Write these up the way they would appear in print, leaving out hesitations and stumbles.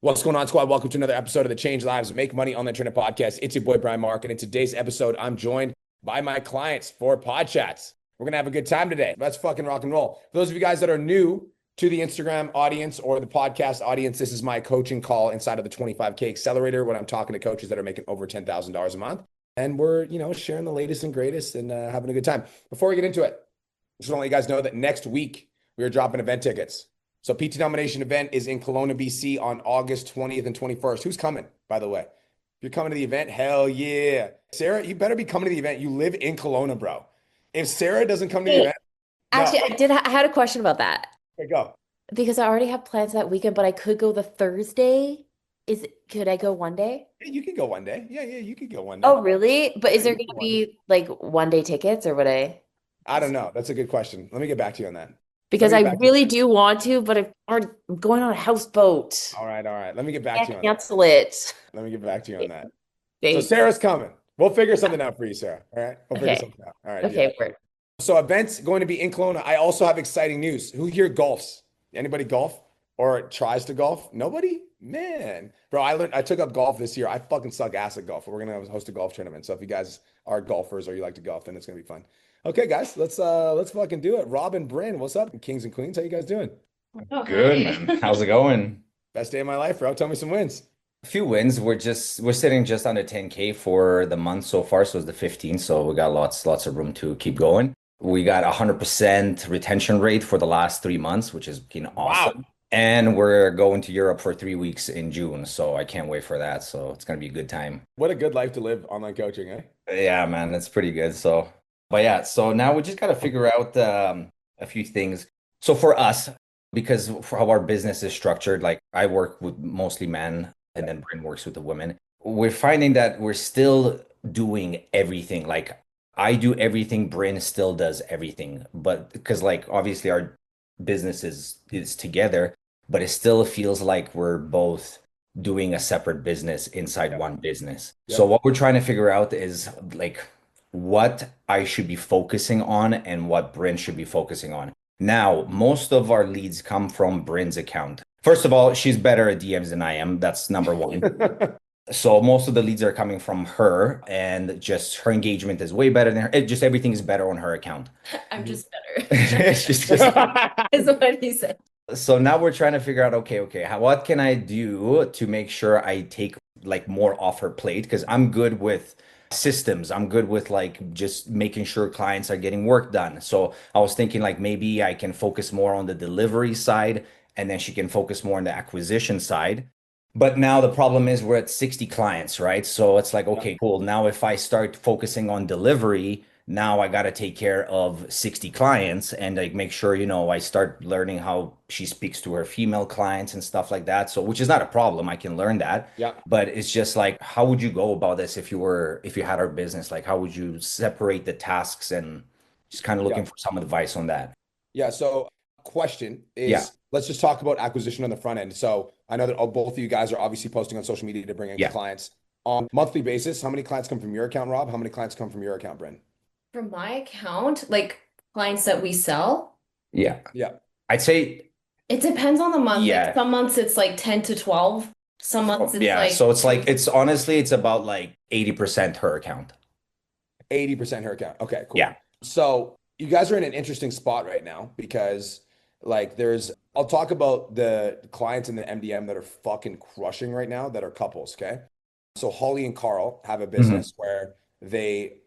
What's going on, squad? Welcome to another episode of the Change Lives, Make Money on the Internet podcast. It's your boy, Brian Mark, and in today's episode, I'm joined by my clients for Podchats. We're going to have a good time today. Let's fucking rock and roll. For those of you guys that are new to the Instagram audience or the podcast audience, this is my coaching call inside of the 25K Accelerator when I'm talking to coaches that are making over $10,000 a month. And we're, sharing the latest and greatest and having a good time. Before we get into it, I just want to let you guys know that next week we are dropping event tickets. So PT Domination event is in Kelowna, BC on August 20th and 21st. Who's coming, by the way? If you're coming to the event, hell yeah. Sarah, you better be coming to the event. You live in Kelowna, bro. If Sarah doesn't come to the event, Actually, no. I had a question about that Okay, go. because I already have plans that weekend, but I could go the Thursday. Could I go one day? Yeah, you can go one day. Yeah, you could go one day. Oh, really? But Yeah, is there you going can to go one day. be like one day tickets or would I? I don't know. That's a good question. Let me get back to you on that. Let Because me I get back to you. really do want to, but I'm going on a houseboat. All right. Let me get back to you Can't on that. cancel it. Let me get back to you on that. So Thanks. Sarah's coming. We'll figure something out for you, Sarah. All right. We'll figure Okay. something out. All right. Yeah. Okay, word. So events going to be in Kelowna. I also have exciting news. Who here golfs? Anybody golf or tries to golf? Nobody? Man. Bro, I took up golf this year. I fucking suck ass at golf. We're gonna host a golf tournament. So if you guys are golfers or you like to golf, then it's gonna be fun. Okay, guys, let's fucking do it. Rob and Bryn, what's up? Kings and Queens, how you guys doing? Good, man. How's it going? Best day of my life, bro. Tell me some wins. A few wins. We're sitting just under 10K for the month so far. So it's the 15th. So we got lots of room to keep going. We got 100% retention rate for the last 3 months, which has been Wow. awesome. And we're going to Europe for 3 weeks in June. So I can't wait for that. So it's gonna be a good time. What a good life to live online coaching, eh? Yeah, man, that's pretty good. So, but yeah, so now we just got to figure out a few things. So for us, because for how our business is structured, like I work with mostly men and then Bryn works with the women, we're finding that we're still doing everything. Like I do everything, Bryn still does everything. But because like obviously our business is together, but it still feels like we're both doing a separate business inside one business. So Yep. what we're trying to figure out is like what I should be focusing on and what Bryn should be focusing on. Now, most of our leads come from Bryn's account. First of all, she's better at DMs than I am. That's number one. So most of the leads are coming from her, and just her engagement is way better than her. Just everything is better on her account. I'm just better. It's just Is what he said. so now we're trying to figure out, okay, what can I do to make sure I take like more off her plate? Because I'm good with systems. I'm good with like just making sure clients are getting work done. So I was thinking like maybe I can focus more on the delivery side and then she can focus more on the acquisition side. But now the problem is we're at 60 clients, right? So it's like, Yeah. okay, cool. Now if I start focusing on delivery, now I got to take care of 60 clients and like make sure, I start learning how she speaks to her female clients and stuff like that. So, which is not a problem. I can learn that. Yeah. But it's just like, how would you go about this if you had our business? Like, how would you separate the tasks and just kind of Yeah. looking for some advice on that? Yeah. So, question Yeah. is let's just talk about acquisition on the front end. So, I know that both of you guys are obviously posting on social media to bring in Yeah. clients on a monthly basis. How many clients come from your account, Rob? How many clients come from your account, Bryn? From my account, like clients that we sell, Yeah. Yeah. I'd say, it depends on the month. Yeah. Like some months it's like 10 to 12. Some months it's yeah. like So it's like, it's honestly, it's about like 80% her account. 80% her account. Okay, cool. Yeah. So you guys are in an interesting spot right now because like I'll talk about the clients in the MDM that are fucking crushing right now that are couples, okay? So Holly and Carl have a business where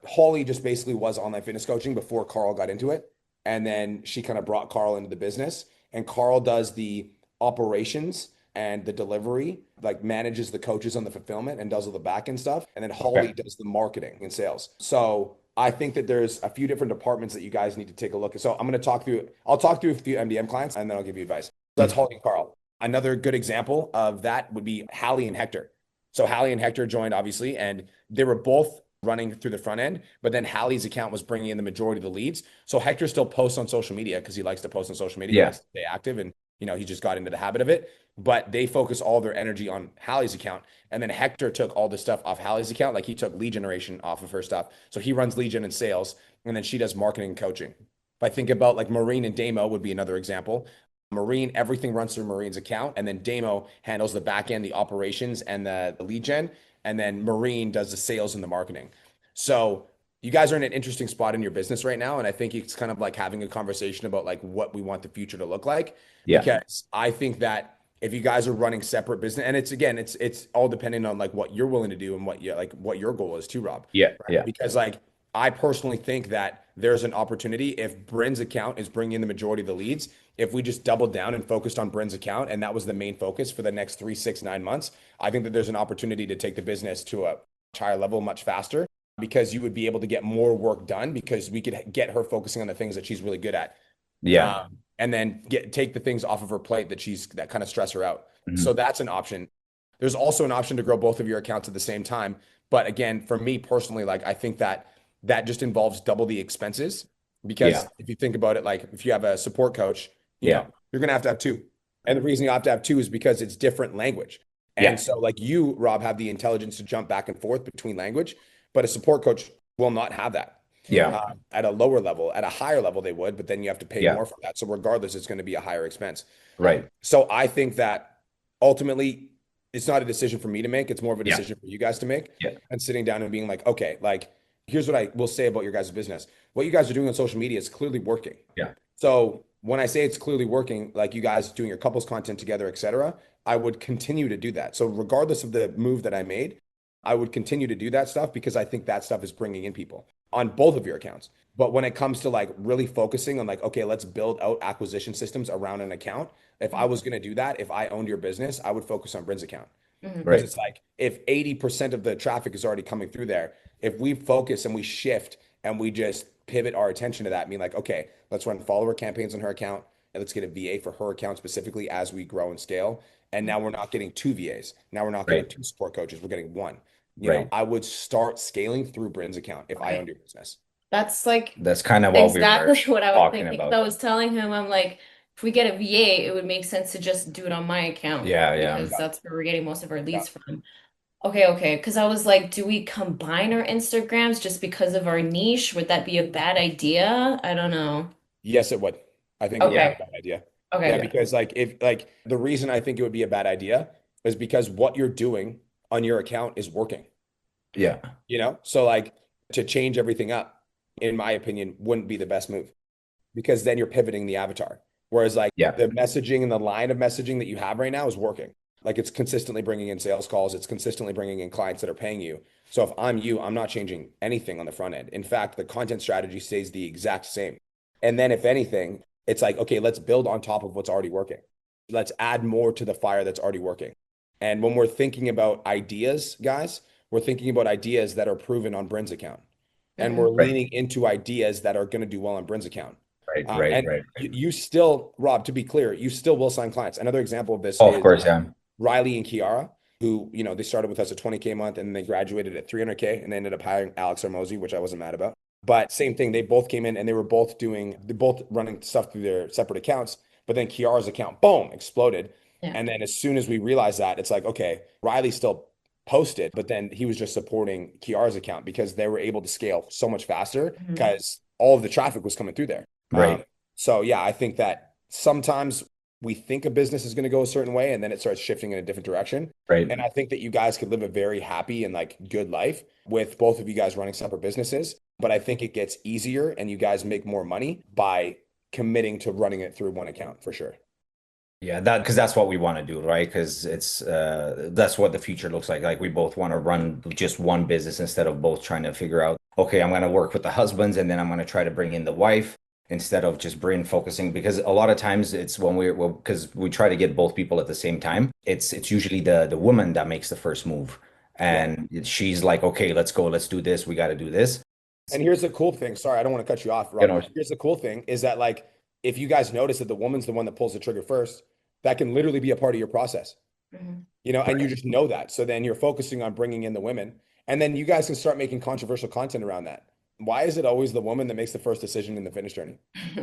Holly just basically was online fitness coaching before Carl got into it. And then she kind of brought Carl into the business and Carl does the operations and the delivery, like manages the coaches on the fulfillment and does all the back end stuff. And then Holly does the marketing and sales. So I think that there's a few different departments that you guys need to take a look at. So I'll talk through a few MDM clients and then I'll give you advice. So that's Holly and Carl. Another good example of that would be Hallie and Hector. So Hallie and Hector joined obviously, and they were both running through the front end, but then Hallie's account was bringing in the majority of the leads. So Hector still posts on social media because he likes to post on social media. He Yeah. likes to stay active and, he just got into the habit of it, but they focus all their energy on Hallie's account. And then Hector took all the stuff off Hallie's account. Like he took lead generation off of her stuff. So he runs lead gen and sales, and then she does marketing and coaching. If I think about like Maureen and Damo would be another example. Marine, everything runs through Marine's account, and then Damo handles the back end, the operations, and the lead gen, and then Marine does the sales and the marketing. So you guys are in an interesting spot in your business right now, and I think it's kind of like having a conversation about like what we want the future to look like. Yeah. Because I think that if you guys are running separate business, and it's again, it's all depending on like what you're willing to do and what you like what your goal is too, Rob. Yeah. Right? Yeah. Because like I personally think that there's an opportunity if Bryn's account is bringing in the majority of the leads. If we just doubled down and focused on Bryn's account, and that was the main focus for the next 3, 6, 9 months, I think that there's an opportunity to take the business to a much higher level, much faster, because you would be able to get more work done because we could get her focusing on the things that she's really good at. Yeah. And then take the things off of her plate that kind of stress her out. Mhm. So that's an option. There's also an option to grow both of your accounts at the same time. But again, for me personally, like I think that just involves double the expenses because Yeah. if you think about it, like if you have a support coach, you Yeah. know, you're going to have two. And the reason you have to have two is because it's different language. Yeah. And so like you, Rob, have the intelligence to jump back and forth between language, but a support coach will not have that. Yeah. At a lower level. At a higher level, they would, but then you have to pay Yeah. more for that. So regardless, it's going to be a higher expense. Right. So I think that ultimately it's not a decision for me to make. It's more of a Yeah. decision for you guys to make. Yeah. And sitting down and being like, okay, like here's what I will say about your guys' business. What you guys are doing on social media is clearly working. Yeah. So when I say it's clearly working, like you guys doing your couples content together, et cetera, I would continue to do that. So regardless of the move that I made, I would continue to do that stuff because I think that stuff is bringing in people on both of your accounts. But when it comes to like really focusing on like, okay, let's build out acquisition systems around an account. If I was going to do that, if I owned your business, I would focus on Bryn's account. Mhm. Because Right. it's like if 80% of the traffic is already coming through there, if we focus and we shift and we just pivot our attention to that, I mean like, okay, let's run follower campaigns on her account and let's get a VA for her account specifically as we grow and scale. And now we're not getting two VAs. Now we're not getting Right. two support coaches. We're getting one. Right. I would start scaling through Bryn's account if I Right. owned your business. That's like That's kind of what we were exactly what I was talking thinking. about. I was telling him, I'm like, if we get a VA, it would make sense to just do it on my account. Yeah, yeah. Because that's where we're getting most of our leads from. Okay. Because I was like, do we combine our Instagrams just because of our niche? Would that be a bad idea? I don't know. Yes, it would. I think it would be Okay. a bad idea. Okay. Yeah, because like if like the reason I think it would be a bad idea is because what you're doing on your account is working. Yeah. So like to change everything up, in my opinion, wouldn't be the best move because then you're pivoting the avatar. Whereas like Yeah. the messaging and the line of messaging that you have right now is working. Like it's consistently bringing in sales calls. It's consistently bringing in clients that are paying you. So if I'm you, I'm not changing anything on the front end. In fact, the content strategy stays the exact same. And then if anything, it's like, okay, let's build on top of what's already working. Let's add more to the fire that's already working. And when we're thinking about ideas, guys, we're thinking about ideas that are proven on Bryn's account. And we're Right. leaning into ideas that are going to do well on Bryn's account. Right. And Right. you still, Rob, to be clear, you still will sign clients. Another example of this Oh, of is course, yeah. Riley and Kiara, who, they started with us at 20K a month and they graduated at 300K and they ended up hiring Alex Armozy, which I wasn't mad about. But same thing, they both came in and they're both running stuff through their separate accounts. But then Kiara's account, boom, exploded. Yeah. And then as soon as we realized that, it's like, okay, Riley still posted, but then he was just supporting Kiara's account because they were able to scale so much faster Mhm. because all of the traffic was coming through there. Right. So yeah, I think that sometimes we think a business is going to go a certain way and then it starts shifting in a different direction. Right. And I think that you guys could live a very happy and like good life with both of you guys running separate businesses. But I think it gets easier and you guys make more money by committing to running it through one account for sure. Yeah, because that's what we want to do, right? Because it's that's what the future looks like. Like we both want to run just one business instead of both trying to figure out, okay, I'm going to work with the husbands and then I'm going to try to bring in the wife instead of just brain focusing. Because a lot of times it's when because we try to get both people at the same time. It's usually the woman that makes the first move, and she's like, okay, let's go, let's do this, we got to do this. And here's the cool thing. Sorry, I don't want to cut you off, Rob. You know, Here's the cool thing is that like if you guys notice that the woman's the one that pulls the trigger first, that can literally be a part of your process. Mhm. And you just know that. So then you're focusing on bringing in the women, and then you guys can start making controversial content around that. Why is it always the woman that makes the first decision in the finish journey?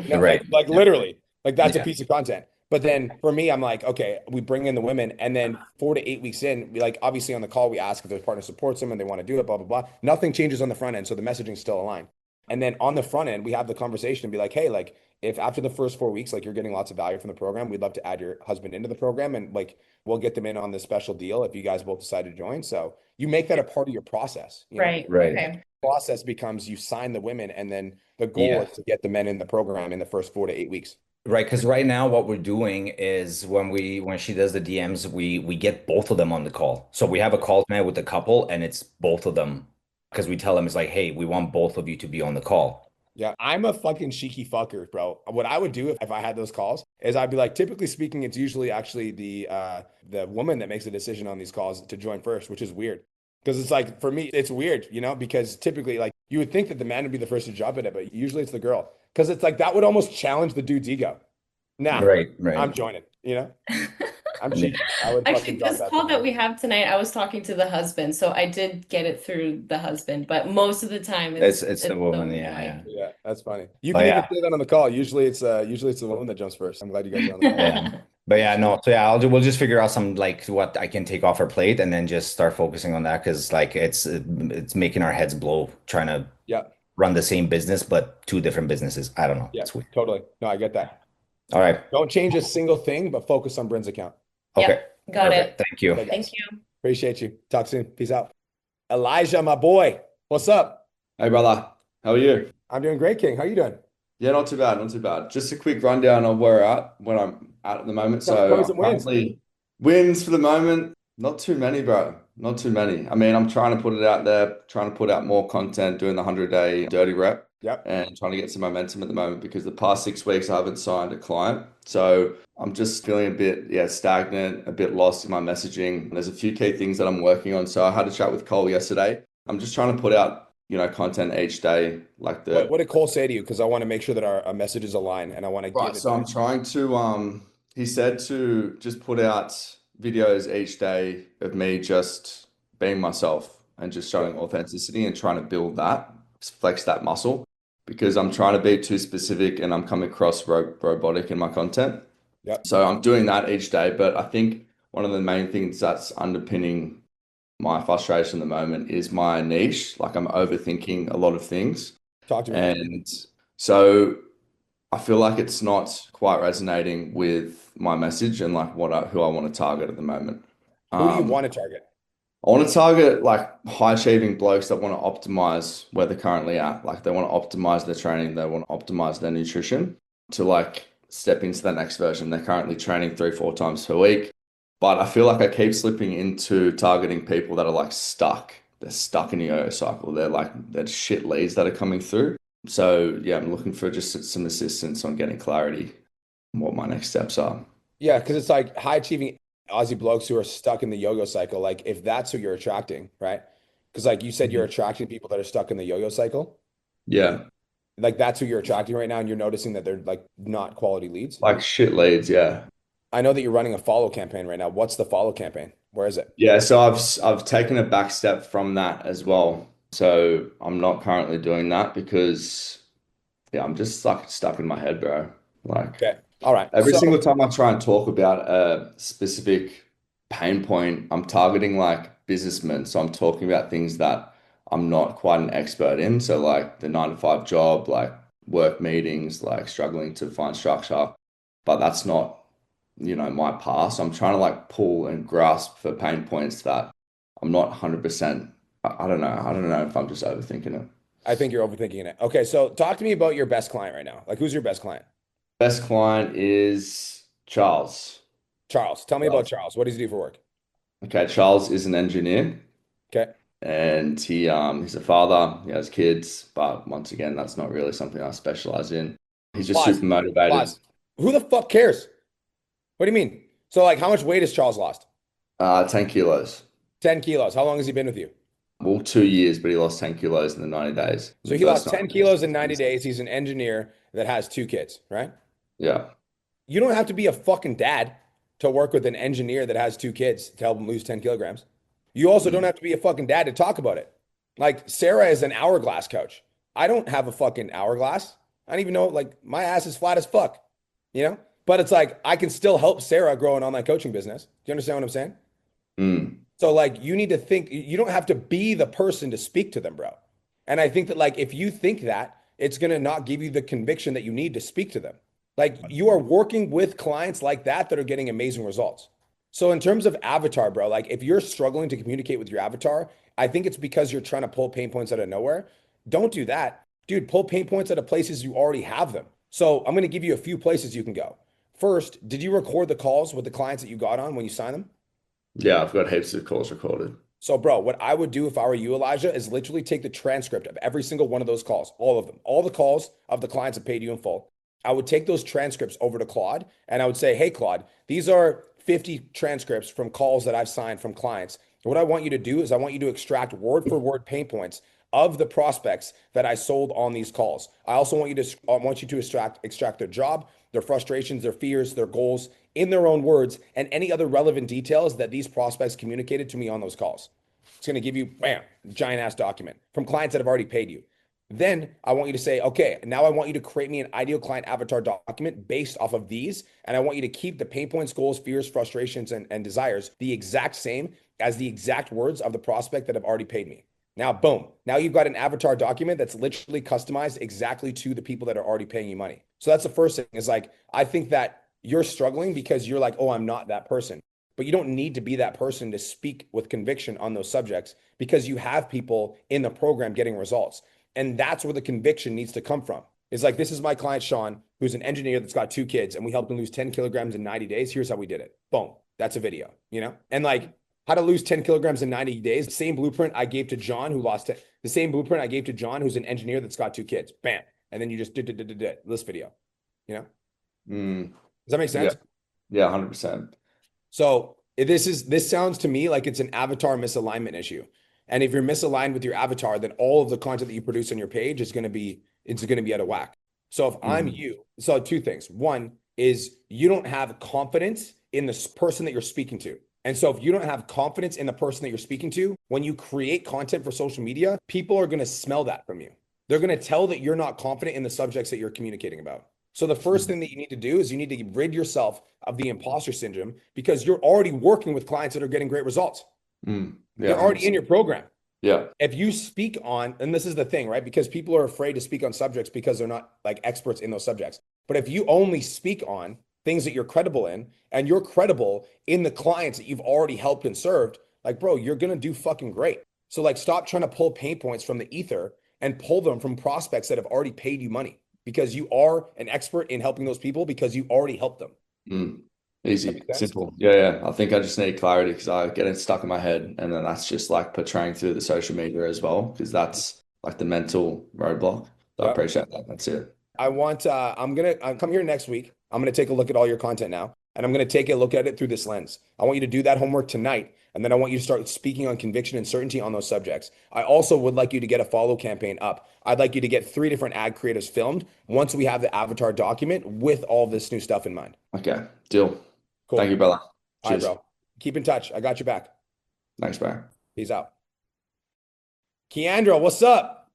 Right. Like literally, like that's a Yeah. piece of content. But then for me, I'm like, okay, we bring in the women, and then 4 to 8 weeks in, we like obviously on the call we ask if their partner supports them and they want to do it, blah blah blah. Nothing changes on the front end, so the messaging's still aligned. And then on the front end, we have the conversation and be like, hey, like if after the first 4 weeks, like you're getting lots of value from the program, we'd love to add your husband into the program and like we'll get them in on this special deal if you guys both decide to join. So you make that a part of your process, you know? Right. Right. Okay. Process becomes you sign the women and then the goal Yeah. is to get the men in the program in the first 4 to 8 weeks. Right, because right now what we're doing is when she does the DMs, we get both of them on the call. So we have a call tonight with the couple, and it's both of them because we tell them it's like, hey, we want both of you to be on the call. Yeah, I'm a fucking cheeky fucker, bro. What I would do if I had those calls is I'd be like, typically speaking, it's usually actually the woman that makes a decision on these calls to join first, which is weird. Because it's like for me, it's weird, you know, because typically like you would think that the man would be the first to jump at it, but usually it's the girl. Because it's like that would almost challenge the dude's ego. Nah, Right, I'm right. joining, you know? I'm Yeah. cheeky. I would Actually, fucking drop this that call thing. that we have tonight, I was talking to the husband, so I did get it through the husband, but most of the time It's the it's woman, the yeah, guy. yeah. Yeah, that's funny. You But can even yeah, say that on the call. Usually it's the woman that jumps first. I'm glad you guys are on the call. yeah. But yeah, no. So yeah, we'll just figure out some like what I can take off our plate and then just start focusing on that because like it's making our heads blow trying to Yeah, run the same business but two different businesses. I don't know. yeah, It's weird. totally. No, I get that. All right. Don't change a single thing, but focus on Bryn's account. Okay. Yep, got Perfect. it. Thank you. Okay, Thank guys. you. Appreciate you. Talk soon. Peace out. Elijah, my boy. What's up? Hey brother, how are you? I'm doing great, King. How you doing? Yeah, not too bad, not too bad. Just a quick rundown of where I'm at the moment. Tell So me I'm some wins. currently wins for the moment. Not too many, bro. Not too many. I mean, I'm trying to put it out there, trying to put out more content, doing the 100-day dirty rep, Yep. and trying to get some momentum at the moment because the past 6 weeks I haven't signed a client. So I'm just feeling a bit, yeah, stagnant, a bit lost in my messaging. There's a few key things that I'm working on. So I had a chat with Cole yesterday. I'm just trying to put out, content each day, like What did Cole say to you? Because I want to make sure that our messages align and I want to right. give it So I'm back. trying to, he said to just put out videos each day of me just being myself and just Yeah. showing authenticity and trying to build that, flex that muscle because I'm trying to be too specific and I'm coming across robotic in my content. Yep. So I'm doing that each day. But I think one of the main things that's underpinning my frustration at the moment is my niche. Like I'm overthinking a lot of things. Talk to me. And so I feel like it's not quite resonating with my message and like who I want to target at the moment. Who do you Um, want to target? I want to target like high achieving blokes that want to optimize where they're currently at. Like they want to optimize their training, they want to optimize their nutrition to like step into the next version. They're currently training 3, 4 times per week. But I feel like I keep slipping into targeting people that are like stuck. They're stuck in a yo-yo cycle. They're shit leads that are coming through. So yeah, I'm looking for just some assistance on getting clarity on what my next steps are. Yeah, because it's like high achieving Aussie blokes who are stuck in the yo-yo cycle. Like if that's who you're attracting, right? Because like you said, you're Mhm. attracting people that are stuck in the yo-yo cycle. Yeah, Like that's who you're attracting right now, and you're noticing that they're like not quality leads. like shit leads. Yeah. I know that you're running a follow campaign right now. What's the follow campaign? Where is it? Yeah, so I've taken a back step from that as well. So I'm not currently doing that because yeah, I'm just stuck in my head, bro. Like Okay. All right. every So single time I try and talk about a specific pain point, I'm targeting like businessmen. So I'm talking about things that I'm not quite an expert in. So like the 9 to 5 job, like work meetings, like struggling to find structure. But that's not, my past. I'm trying to like pull and grasp for pain points that I'm not 100%. I don't know. I don't know if I'm just overthinking it. I think you're overthinking it. Okay. So talk to me about your best client right now. Like who's your best client? Best client is Charles. Charles. Tell me about Charles. Charles. What does he do for work? Okay, Charles is an engineer Okay. and he's a father, he has kids, but once again, that's not really something I specialize in. He's just Pause. super motivated. Pause. Who the fuck cares? What do you mean? So like how much weight has Charles lost? 10 kilos. 10 kilos. How long has he been with you? Well, 2 years, but he lost 10 kilos in the 90 days. So The he first lost 10 kilos in 90 days. He's an engineer that has 2 kids, right? Yeah. You don't have to be a fucking dad to work with an engineer that has 2 kids to help him lose 10 kilograms. You also don't Mm. have to be a fucking dad to talk about it. Like Sarah is an hourglass coach. I don't have a fucking hourglass. I don't even know, like my ass is flat as fuck, you know? But it's like I can still help Sarah grow an online coaching business. Do you understand what I'm saying? Mm. So like you need to think, you don't have to be the person to speak to them, bro. And I think that like if you think that, it's going to not give you the conviction that you need to speak to them. Like you are working with clients like that are getting amazing results. So in terms of avatar, bro, like if you're struggling to communicate with your avatar, I think it's because you're trying to pull pain points out of nowhere. Don't do that. Dude, pull pain points out of places you already have them. So I'm going to give you a few places you can go. First, did you record the calls with the clients that you got on when you signed them? Yeah, I've got heaps of calls recorded. So, bro, what I would do if I were you, Elijah, is literally take the transcript of every single one of those calls, all of them, all the calls of the clients that paid you in full. I would take those transcripts over to Claude and I would say, hey, Claude, these are 50 transcripts from calls that I've signed from clients. What I want you to do is I want you to extract word for word pain points of the prospects that I sold on these calls. I also want you to extract their job, their frustrations, their fears, their goals in their own words, and any other relevant details that these prospects communicated to me on those calls. It's going to give you, bam, giant ass document from clients that have already paid you. Then I want you to say, okay, now I want you to create me an ideal client avatar document based off of these. And I want you to keep the pain points, goals, fears, frustrations, and desires the exact same as the exact words of the prospect that have already paid me. Now, boom. Now you've got an avatar document that's literally customized exactly to the people that are already paying you money. So that's the first thing is like, I think that you're struggling because you're like, oh, I'm not that person. But you don't need to be that person to speak with conviction on those subjects because you have people in the program getting results. And that's where the conviction needs to come from. It's like, this is my client, Sean, who's an engineer that's got 2 kids, and we helped him lose 10 kilograms in 90 days. Here's how we did it. Boom. That's a video, you know? And like, how to lose 10 kilograms in 90 days. The same blueprint I gave to John, who lost it. The same blueprint I gave to John, who's an engineer that's got 2 kids. Bam. And then you just did this video, you know? Mm, Does that make sense? yeah, 100%. So this sounds to me like it's an avatar misalignment issue. And if you're misaligned with your avatar, then all of the content that you produce on your page is going to be out of whack. So if I'm you, so 2 things. One is you don't have confidence in this person that you're speaking to. And so if you don't have confidence in the person that you're speaking to, when you create content for social media, people are going to smell that from you. They're going to tell that you're not confident in the subjects that you're communicating about. So the first thing that you need to do is you need to rid yourself of the imposter syndrome because you're already working with clients that are getting great results. Yeah, They're already in your program. Yeah. If you speak on, and this is the thing, right? Because people are afraid to speak on subjects because they're not like experts in those subjects. But if you only speak on things that you're credible in and you're credible in the clients that you've already helped and served, like, bro, you're going to do fucking great. So like, stop trying to pull pain points from the ether and pull them from prospects that have already paid you money because you are an expert in helping those people because you already helped them. Easy, simple. Yeah. I think I just need clarity because I get it stuck in my head. And then that's just like portraying through the social media as well, because that's like the mental roadblock. So I appreciate that. That's it. I'm come here next week. I'm going to take a look at all your content now, and I'm going to take a look at it through this lens. I want you to do that homework tonight, and then I want you to start speaking on conviction and certainty on those subjects. I also would like you to get a follow campaign up. I'd like you to get 3 different ad creatives filmed once we have the avatar document with all this new stuff in mind. Okay, deal. Cool. Thank you, brother. Cheers. All right, bro. Keep in touch. I got you back. Thanks, bro. Peace out. Keandra, what's up?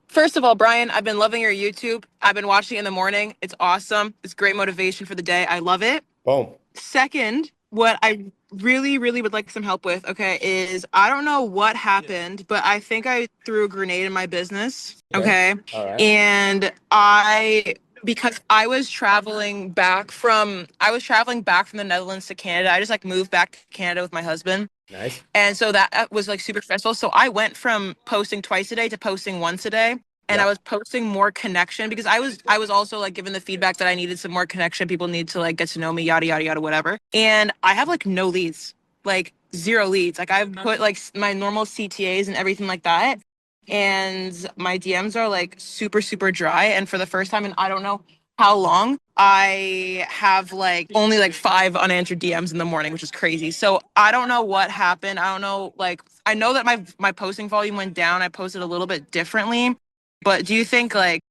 First of all, Brian, I've been loving your YouTube. I've been watching it in the morning. It's awesome. It's great motivation for the day. I love it. Boom. Second, what I really, really would like some help with, okay, is I don't know what happened, but I think I threw a grenade in my business. Okay. All right. And because I was traveling back from the Netherlands to Canada. I just like moved back to Canada with my husband. Nice. And so that was like super stressful. So I went from posting twice a day to posting once a day. And I was posting more connection because I was also like given the feedback that I needed some more connection. People need to like get to know me, yada, yada, yada, whatever. And I have like no leads, like 0 leads. Like I've put like my normal CTAs and everything like that. And my DMs are like super, super dry. And for the first time in I don't know how long, I have like only like 5 unanswered DMs in the morning, which is crazy. So I don't know what happened. I don't know, like, I know that my posting volume went down. I posted a little bit differently. But do you think like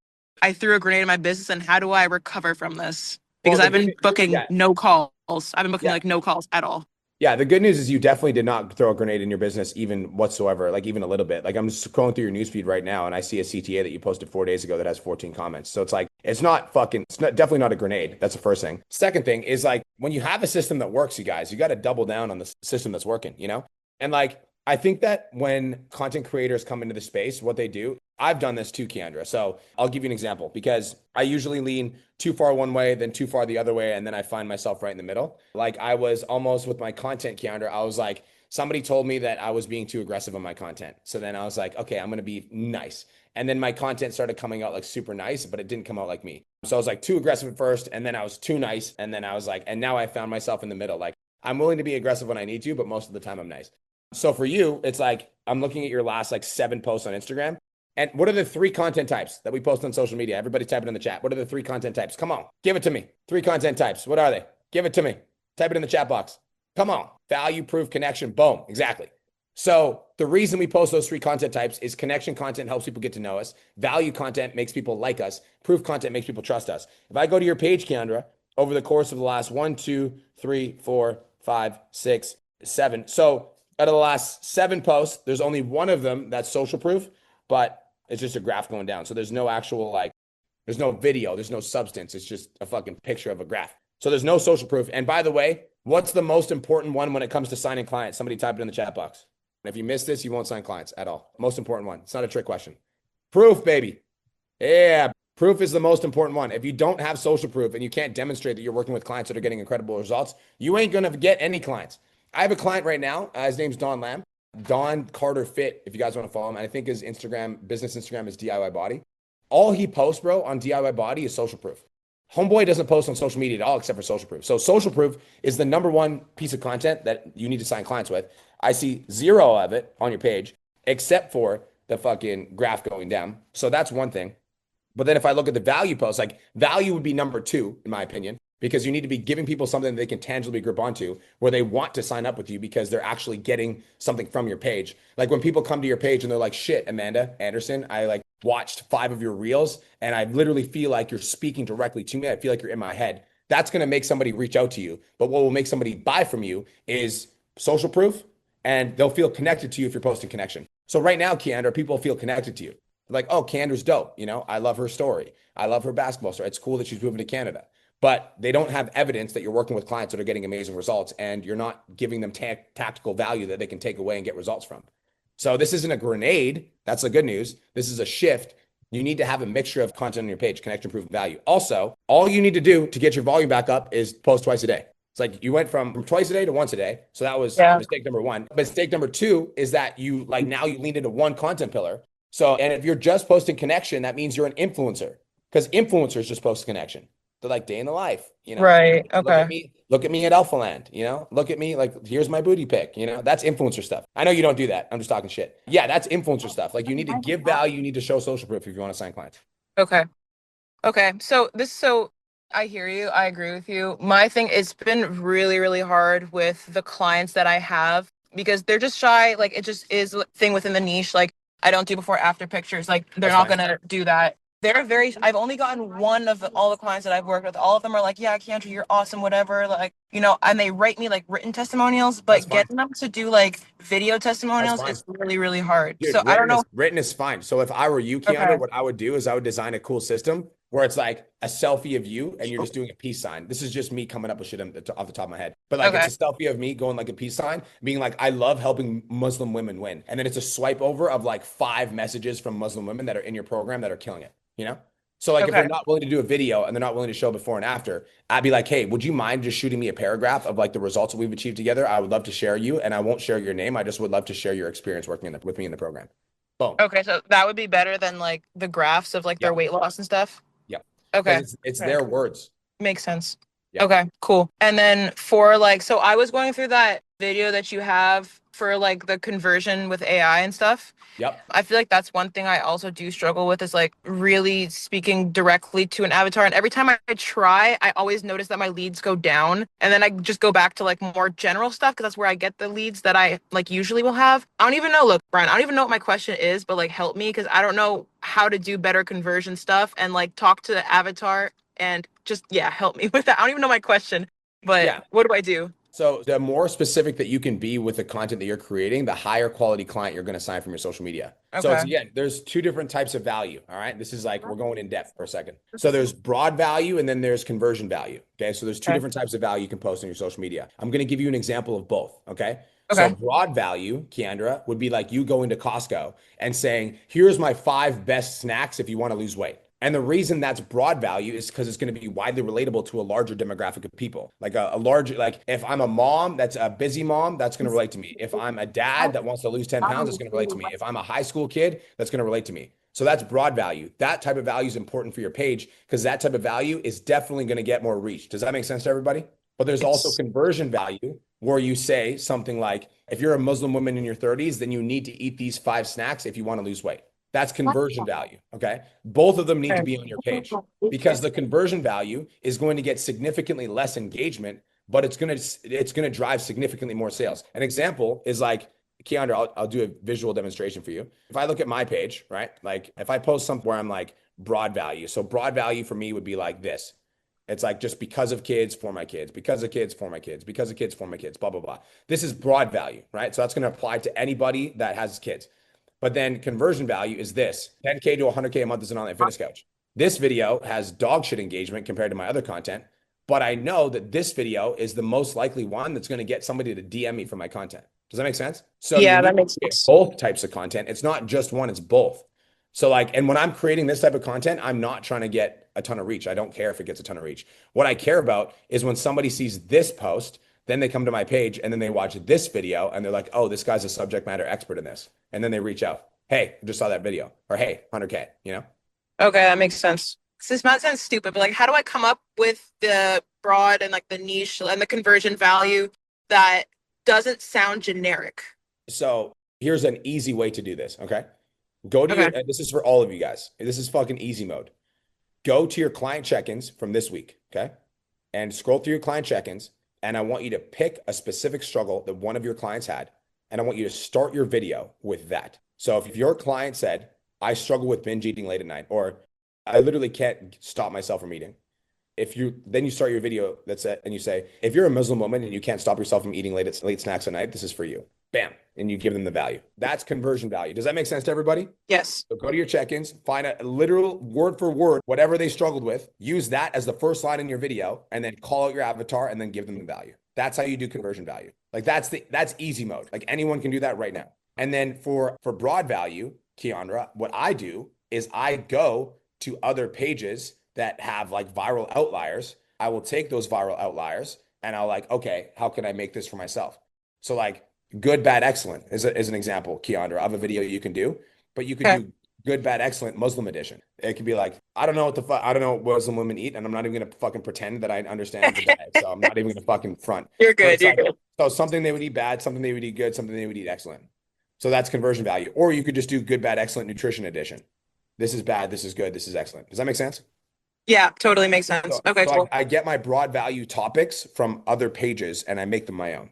I threw a grenade in my business, and how do I recover from this? Because I've been booking no calls. I've been booking like no calls at all. Yeah, the good news is you definitely did not throw a grenade in your business even whatsoever, like even a little bit. Like I'm just scrolling through your newsfeed right now and I see a CTA that you posted 4 days ago that has 14 comments. So it's like, it's definitely not a grenade. That's the first thing. Second thing is like when you have a system that works, you guys, you got to double down on the system that's working, you know? And like, I think that when content creators come into the space, what they do, I've done this too, Keandra. So I'll give you an example because I usually lean too far one way, then too far the other way, and then I find myself right in the middle. Like I was almost with my content, Keandra, I was like, somebody told me that I was being too aggressive on my content. So then I was like, okay, I'm going to be nice. And then my content started coming out like super nice, but it didn't come out like me. So I was like too aggressive at first, and then I was too nice. And then I was like, and now I found myself in the middle. Like I'm willing to be aggressive when I need to, but most of the time I'm nice. So for you, it's like I'm looking at your last like 7 posts on Instagram. And what are the 3 content types that we post on social media? Everybody type it in the chat. What are the 3 content types? Come on, give it to me. 3 content types. What are they? Give it to me. Type it in the chat box. Come on. Value, proof, connection. Boom. Exactly. So the reason we post those 3 content types is connection content helps people get to know us. Value content makes people like us. Proof content makes people trust us. If I go to your page, Keandra, over the course of the last 1, 2, 3, 4, 5, 6, 7. So out of the last 7 posts, there's only one of them that's social proof, but it's just a graph going down. So there's no actual like, there's no video, there's no substance. It's just a fucking picture of a graph. So there's no social proof. And by the way, what's the most important one when it comes to signing clients? Somebody type it in the chat box. And if you miss this, you won't sign clients at all. Most important one. It's not a trick question. Proof, baby. Yeah, proof is the most important one. If you don't have social proof and you can't demonstrate that you're working with clients that are getting incredible results, you ain't going to get any clients. I have a client right now. His name's Don Lamb. Don Carter Fit, if you guys want to follow him. And I think his business Instagram is DIY Body. All he posts, bro, on DIY Body is social proof. Homeboy doesn't post on social media at all except for social proof. So social proof is the number one piece of content that you need to sign clients with. I see 0 of it on your page except for the fucking graph going down. So that's one thing. But then if I look at the value post, like value would be number 2, in my opinion, because you need to be giving people something they can tangibly grip onto where they want to sign up with you because they're actually getting something from your page. Like when people come to your page and they're like, shit, Amanda Anderson, I like watched 5 of your reels and I literally feel like you're speaking directly to me. I feel like you're in my head. That's going to make somebody reach out to you. But what will make somebody buy from you is social proof, and they'll feel connected to you if you're posting connection. So right now, Keandra, people feel connected to you. Like, oh, Keandra's dope. You know, I love her story. I love her basketball story. It's cool that she's moving to Canada. But they don't have evidence that you're working with clients that are getting amazing results and you're not giving them tactical value that they can take away and get results from. So this isn't a grenade. That's the good news. This is a shift. You need to have a mixture of content on your page, connection, proof, and value. Also, all you need to do to get your volume back up is post twice a day. It's like you went from twice a day to once a day. So that was mistake number 1. Mistake number 2 is that you like now you leaned into one content pillar. So, and if you're just posting connection, that means you're an influencer because influencers just post connection. They're like day in the life, you know. Right. Look at me at Alpha Land, you know. Look at me, like here's my booty pic, you know. That's influencer stuff. I know you don't do that. I'm just talking shit. Yeah, that's influencer stuff. Like you need to give value, you need to show social proof if you want to sign clients. Okay. Okay. So I hear you. I agree with you. My thing, it's been really, really hard with the clients that I have because they're just shy. Like it just is a thing within the niche. Like I don't do before after pictures. Like they're not going to do that. I've only gotten one of all the clients that I've worked with. All of them are like, yeah, Keandra, you're awesome, whatever. Like, you know, and they write me like written testimonials, but getting them to do like video testimonials is really, really hard. Dude, so I don't know. Written is fine. So if I were you, Keandra, what I would do is I would design a cool system where it's like a selfie of you and you're just doing a peace sign. This is just me coming up with shit off the top of my head. But like it's a selfie of me going like a peace sign, being like, I love helping Muslim women win. And then it's a swipe over of like 5 messages from Muslim women that are in your program that are killing it, you know? So like if they're not willing to do a video and they're not willing to show before and after, I'd be like, hey, would you mind just shooting me a paragraph of like the results that we've achieved together? I would love to share you and I won't share your name. I just would love to share your experience working with me in the program. Boom. Okay, so that would be better than like the graphs of like their weight loss and stuff. Yep. Okay. It's their words. Makes sense. Yeah. Okay, cool. And then for like, so I was going through that video that you have for like the conversion with AI and stuff. Yep. I feel like that's one thing I also do struggle with is like really speaking directly to an avatar. And every time I try, I always notice that my leads go down. And then I just go back to like more general stuff because that's where I get the leads that I like usually will have. I don't even know, look, Brian, I don't even know what my question is, but like help me because I don't know how to do better conversion stuff and like talk to the avatar and just, help me with that. I don't even know my question, but what do I do? So the more specific that you can be with the content that you're creating, the higher quality client you're going to sign from your social media. Okay. So it's, again, there's 2 different types of value. All right. This is like, we're going in depth for a second. So there's broad value and then there's conversion value. Okay. So there's 2 different types of value you can post on your social media. I'm going to give you an example of both. Okay. So Okay. broad value, Keandra, would be like you going to Costco and saying, here's my 5 best snacks if you want to lose weight. And the reason that's broad value is because it's going to be widely relatable to a larger demographic of people. Like a larger, like if I'm a mom that's a busy mom, that's going to relate to me. If I'm a dad that wants to lose 10 pounds, it's going to relate to me. If I'm a high school kid, that's going to relate to me. So that's broad value. That type of value is important for your page because that type of value is definitely going to get more reach. Does that make sense to everybody? But there's also conversion value where you say something like, if you're a Muslim woman in your 30s, then you need to eat these 5 snacks if you want to lose weight. That's conversion value. Okay. Both of them need to be on your page because the conversion value is going to get significantly less engagement, but it's going to drive significantly more sales. An example is like, Keandra, I'll do a visual demonstration for you. If I look at my page, right? Like if I post something where I'm like broad value. So broad value for me would be like this. It's like just because of kids for my kids, because of kids for my kids, because of kids for my kids, blah, blah, blah. This is broad value, right? So that's going to apply to anybody that has kids. But then conversion value is this 10K to 100K a month is an online fitness coach. This video has dog shit engagement compared to my other content. But I know that this video is the most likely one that's going to get somebody to DM me for my content. Does that make sense? So Yeah, you that need makes to get sense. both types of content. It's not just one, it's both. So like, and when I'm creating this type of content, I'm not trying to get a ton of reach. I don't care if it gets a ton of reach. What I care about is when somebody sees this post, then they come to my page and then they watch this video and they're like, oh, this guy's a subject matter expert in this. And then they reach out. Hey, I just saw that video. Or hey, 100K, you know? Okay, that makes sense. This might sound stupid, but like, how do I come up with the broad and like the niche and the conversion value that doesn't sound generic? So here's an easy way to do this. Okay. Go to your, Okay. this is for all of you guys. This is fucking easy mode. Go to your client check-ins from this week. Okay. And scroll through your client check-ins. And I want you to pick a specific struggle that one of your clients had. And I want you to start your video with that. So if your client said, I struggle with binge eating late at night, or I literally can't stop myself from eating. Then you start your video that's it, and you say, if you're a Muslim woman and you can't stop yourself from eating late snacks at night, this is for you. Bam. And you give them the value. That's conversion value. Does that make sense to everybody? Yes. So go to your check-ins, find a literal word for word, whatever they struggled with, use that as the first line in your video, and then call out your avatar and then give them the value. That's how you do conversion value. Like that's easy mode. Like anyone can do that right now. And then for broad value, Keandra, what I do is I go to other pages that have like viral outliers. I will take those viral outliers and I'll like, okay, how can I make this for myself? So like good, bad, excellent is an example, Keandra, of a video you can do, but you could do good, bad, excellent Muslim edition. It could be like, I don't know what the fuck, I don't know what Muslim women eat, and I'm not even gonna fucking pretend that I understand the diet. So I'm not even gonna fucking front. You're So good. it's You're like, good. so something they would eat bad, something they would eat good, something they would eat excellent. So that's conversion value. Or you could just do good, bad, excellent nutrition edition. This is bad, this is good, this is excellent. Does that make sense? Yeah, totally makes sense. So, Okay, so cool. I get my broad value topics from other pages and I make them my own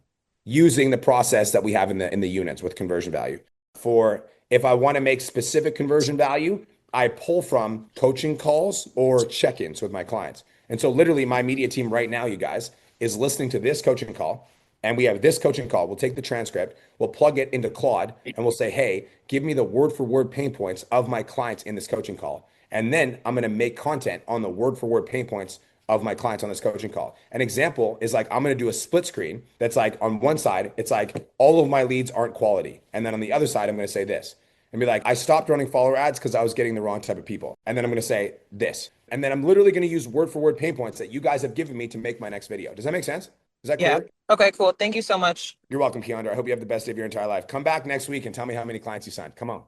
using the process that we have in the units with conversion value. For if I want to make specific conversion value, I pull from coaching calls or check-ins with my clients. And so literally my media team right now, you guys, is listening to this coaching call. And we have this coaching call. We'll take the transcript, we'll plug it into Claude, and we'll say, hey, give me the word for word pain points of my clients in this coaching call. And then I'm going to make content on the word for word pain points of my clients on this coaching call. An example is like, I'm going to do a split screen that's like on one side, it's like all of my leads aren't quality. And then on the other side, I'm going to say this and be like, I stopped running follower ads because I was getting the wrong type of people. And then I'm going to say this. And then I'm literally going to use word for word pain points that you guys have given me to make my next video. Does that make sense? Is that Yeah. clear? Okay, cool. Thank you so much. You're welcome, Keandra. I hope you have the best day of your entire life. Come back next week and tell me how many clients you signed. Come on.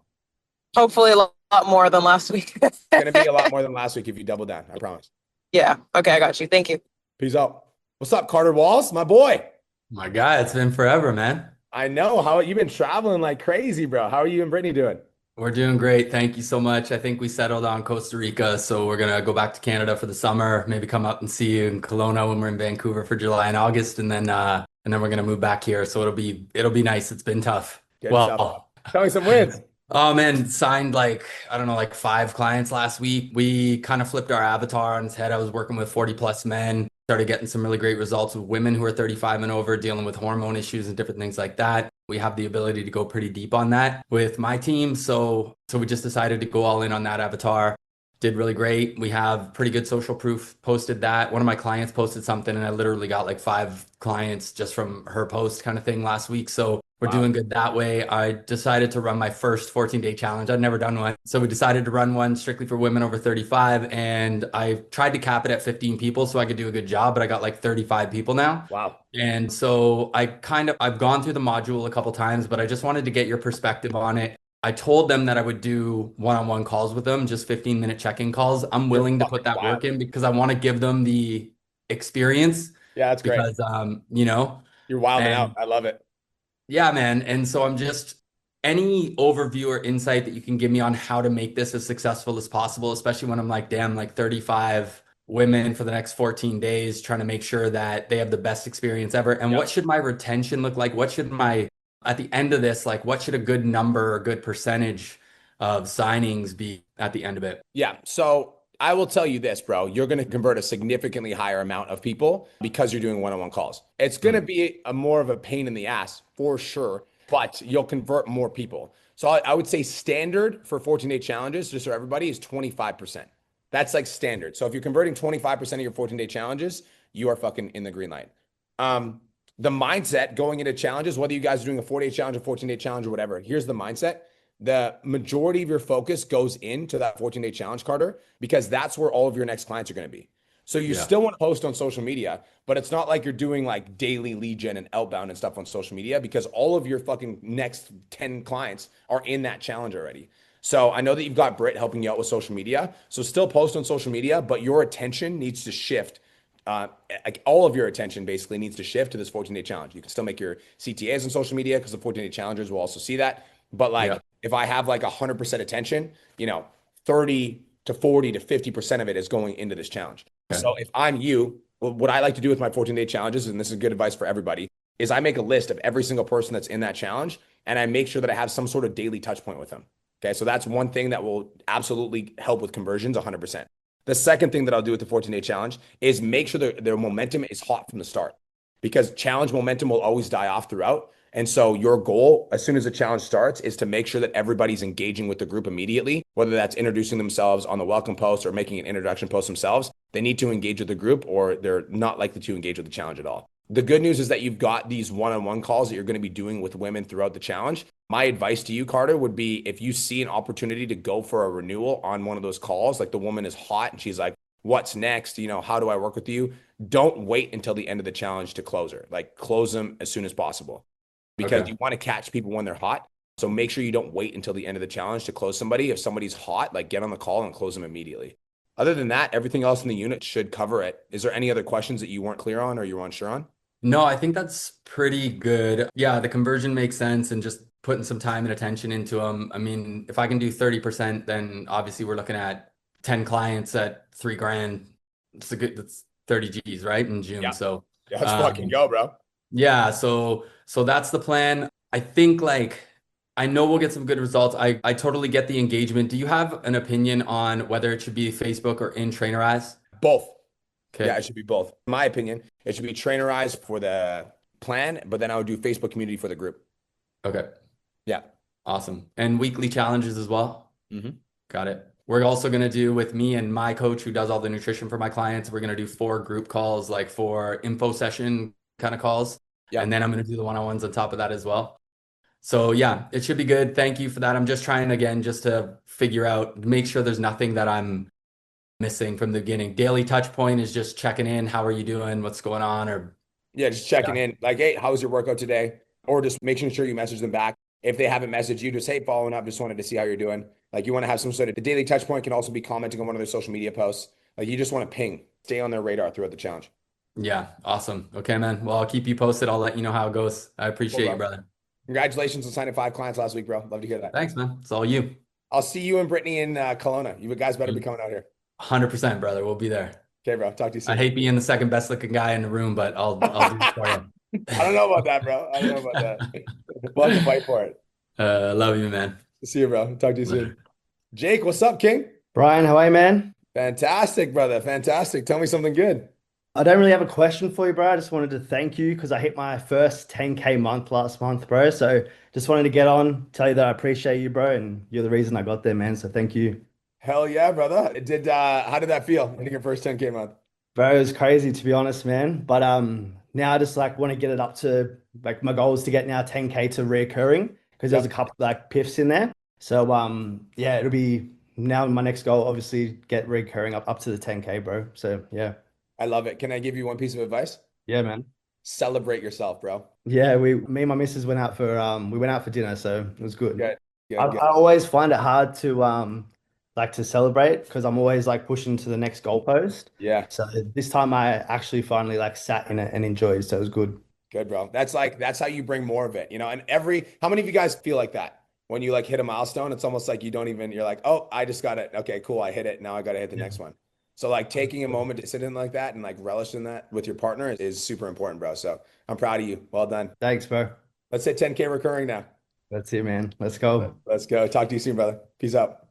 Hopefully a lot more than last week. It's going to be a lot more than last week if you double down. I promise. Yeah. Okay, I got you. Thank you. Peace out. What's up, Carter Walls? My boy. My guy, it's been forever, man. I know how you've been traveling like crazy, bro. How are you and Brittany doing? We're doing great. Thank you so much. I think we settled on Costa Rica, so we're gonna go back to Canada for the summer, maybe come up and see you in Kelowna when we're in Vancouver for July and August, and then we're gonna move back here. So it'll be nice. It's been tough. Good stuff. Tell me some wins. Oh man, signed like, I don't know, like 5 clients last week. We kind of flipped our avatar on its head. I was working with 40 plus men, started getting some really great results with women who are 35 and over, dealing with hormone issues and different things like that. We have the ability to go pretty deep on that with my team. So we just decided to go all in on that avatar. did really great. We have pretty good social proof, posted that. One of my clients posted something and I literally got like 5 clients just from her post kind of thing last week. So we're Wow. doing good that way. I decided to run my first 14-day challenge. I'd never done one. So we decided to run one strictly for women over 35. And I tried to cap it at 15 people so I could do a good job, but I got like 35 people now. Wow. And so I've gone through the module a couple times, but I just wanted to get your perspective on it. I told them that I would do one-on-one calls with them, just 15-minute check-in calls. I'm You're willing to put fucking that wild. work in because I want to give them the experience Yeah, that's great. because, you know, You're wilding out. and I love it. yeah, man. And so I'm just any overview or insight that you can give me on how to make this as successful as possible, especially when I'm like, damn, like 35 women for the next 14 days, trying to make sure that they have the best experience ever. And Yeah. what should my retention look like? What should at the end of this, like, what should a good number or good percentage of signings be at the end of it? Yeah. So I will tell you this, bro. You're going to convert a significantly higher amount of people because you're doing one-on-one calls. It's going to be a more of a pain in the ass for sure, but you'll convert more people. So I would say standard for 14-day challenges, just so everybody, is 25%. That's like standard. So if you're converting 25% of your 14-day challenges, you are fucking in the green light. The mindset going into challenges, whether you guys are doing a 4-day challenge or 14-day challenge or whatever, here's the mindset. The majority of your focus goes into that 14-day challenge, Carter, because that's where all of your next clients are going to be. So you Yeah. still want to post on social media, but it's not like you're doing like daily lead gen and outbound and stuff on social media because all of your fucking next 10 clients are in that challenge already. So I know that you've got Britt helping you out with social media. So still post on social media, but your attention needs to shift. Like all of your attention basically needs to shift to this 14-day challenge. You can still make your CTAs on social media because the 14-day challengers will also see that. But like Yeah. if I have like 100% attention, 30 to 40 to 50% of it is going into this challenge. Okay. So if I'm you, what I like to do with my 14-day challenges, and this is good advice for everybody, is I make a list of every single person that's in that challenge and I make sure that I have some sort of daily touch point with them. Okay. So that's one thing that will absolutely help with conversions 100%. The second thing that I'll do with the 14-day challenge is make sure their momentum is hot from the start because challenge momentum will always die off throughout. And so your goal, as soon as the challenge starts, is to make sure that everybody's engaging with the group immediately, whether that's introducing themselves on the welcome post or making an introduction post themselves. They need to engage with the group or they're not likely to engage with the challenge at all. The good news is that you've got these one-on-one calls that you're going to be doing with women throughout the challenge. My advice to you, Carter, would be if you see an opportunity to go for a renewal on one of those calls, like the woman is hot and she's like, what's next? How do I work with you? Don't wait until the end of the challenge to close her. Like close them as soon as possible because Okay. you want to catch people when they're hot. So make sure you don't wait until the end of the challenge to close somebody. If somebody's hot, like get on the call and close them immediately. Other than that, everything else in the unit should cover it. Is there any other questions that you weren't clear on or you were unsure on? No, I think that's pretty good. Yeah, the conversion makes sense and just putting some time and attention into them. I mean, if I can do 30%, then obviously we're looking at 10 clients at $3,000. That's 30 G's, right? In June. Yeah. So, Yeah, let's fucking go, bro. yeah, so that's the plan. I think I know we'll get some good results. I totally get the engagement. Do you have an opinion on whether it should be Facebook or in Trainerize? Both. Okay. Yeah, it should be both. In my opinion, it should be trainerized for the plan, but then I would do Facebook community for the group. Okay. Yeah. Awesome. And weekly challenges as well? Mm-hmm. Got it. We're also going to do with me and my coach who does all the nutrition for my clients. We're going to do 4 group calls, like 4 info session kind of calls. Yeah. And then I'm going to do the one-on-ones on top of that as well. So yeah, it should be good. Thank you for that. I'm just trying again, just to figure out, make sure there's nothing that I'm missing from the beginning. Daily touch point is just checking in. How are you doing? What's going on? Or Yeah, just checking in. Like, hey, how was your workout today? Or just making sure you message them back. If they haven't messaged you, just hey, following up, just wanted to see how you're doing. Like you want to have some sort of the daily touch point can also be commenting on one of their social media posts. Like you just want to ping, stay on their radar throughout the challenge. yeah, awesome. Okay, man. Well, I'll keep you posted. I'll let you know how it goes. I appreciate Cool, you, bro. brother. Congratulations on signing 5 clients last week, bro. Love to hear that. Thanks, man. It's all you. I'll see you and Brittany in Kelowna. You guys better be coming out here. 100%, brother. We'll be there. Okay, bro. Talk to you soon. I hate being the second best looking guy in the room, but I'll do it for you. I don't know about that, bro. I don't know about that. We'll have to fight for it. Love you, man. See you, bro. Talk to you soon. Jake, what's up, King? Brian, how are you, man? Fantastic, brother. Fantastic. Tell me something good. I don't really have a question for you, bro. I just wanted to thank you because I hit my first 10K month last month, bro. So just wanted to get on, tell you that I appreciate you, bro, and you're the reason I got there, man. So thank you. Hell yeah, brother. How did that feel in your first 10K month? Bro, it was crazy to be honest, man. But now I just like want to get it up to like my goal is to get now 10K to reoccurring because there's a Yep. couple like piffs in there. So yeah, it'll be now my next goal, obviously get recurring up to the 10K, bro. So yeah. I love it. Can I give you one piece of advice? Yeah, man. Celebrate yourself, bro. Yeah, me and my missus went out for we went out for dinner, so it was good. Good. I, Good, good. I always find it hard to like to celebrate because I'm always like pushing to the next goalpost. Yeah. So this time I actually finally like sat in it and enjoyed, so it was good. Good, bro. That's how you bring more of it, you know. And how many of you guys feel like that? When you like hit a milestone, it's almost like you're like, oh, I just got it. Okay, cool. I hit it. Now I got to hit the Yeah. next one. So like taking a moment to sit in like that and like relish in that with your partner is super important, bro. So I'm proud of you. Well done. Thanks, bro. Let's hit 10K recurring now. That's it, man. Let's go. Let's go. Talk to you soon, brother. Peace out.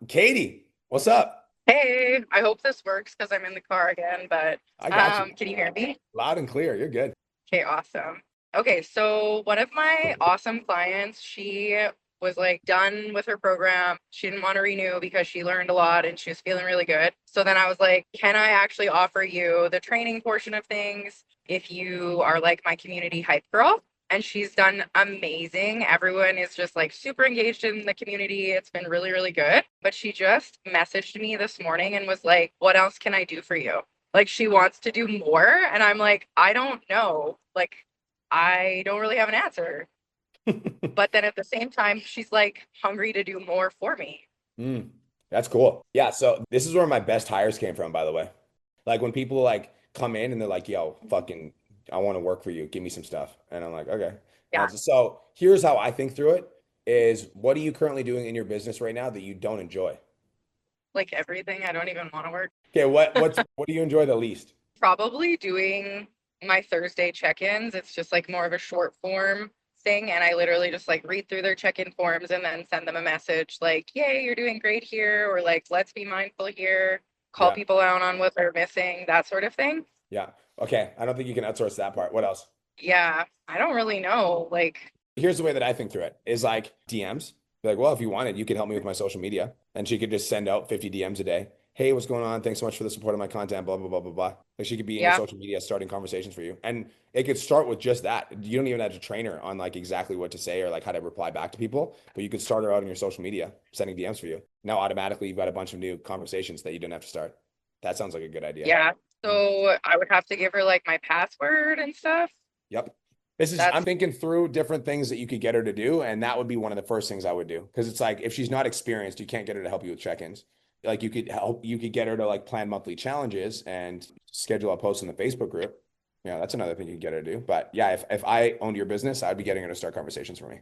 Katie, what's up? Hey, I hope this works because I'm in the car again, but I got you. can you hear me? Loud and clear. You're good. Okay, awesome. Okay, so one of my awesome clients, she was like done with her program. She didn't want to renew because she learned a lot and she was feeling really good. So then I was like, can I actually offer you the training portion of things if you are like my community hype girl? And she's done amazing. Everyone is just like super engaged in the community. It's been really, really good. But she just messaged me this morning and was like, what else can I do for you? Like she wants to do more. And I'm like, I don't know. Like, I don't really have an answer. But then at the same time, she's like hungry to do more for me. That's cool. Yeah. So this is where my best hires came from, by the way. Like when people like come in and they're like, yo, fucking, I want to work for you. Give me some stuff. And I'm like, okay. Yeah. So here's how I think through it is what are you currently doing in your business right now that you don't enjoy? Like everything. I don't even want to work. Okay. What do you enjoy the least? Probably doing my Thursday check-ins. It's just like more of a short form thing. And I literally just like read through their check-in forms and then send them a message like, yay, you're doing great here. Or like, let's be mindful here. Call Yeah. people out on what they're missing, that sort of thing. Yeah. Okay. I don't think you can outsource that part. What else? Yeah. I don't really know. Like, Here's the way that I think through it is like DMs. Be like, well, if you wanted, you could help me with my social media. And she could just send out 50 DMs a day. Hey, what's going on? Thanks so much for the support of my content, blah, blah, blah, blah, blah. Like she could be in your yeah. social media starting conversations for you. And it could start with just that. You don't even have to train her on like exactly what to say or like how to reply back to people, but you could start her out on your social media, sending DMs for you. Now automatically you've got a bunch of new conversations that you didn't have to start. That sounds like a good idea. Yeah. So I would have to give her like my password and stuff. Yep. That's I'm thinking through different things that you could get her to do, and that would be one of the first things I would do. Because it's like if she's not experienced, you can't get her to help you with check-ins. Like you could get her to like plan monthly challenges and schedule a post in the Facebook group. Yeah, that's another thing you could get her to do. But yeah, if I owned your business, I'd be getting her to start conversations for me.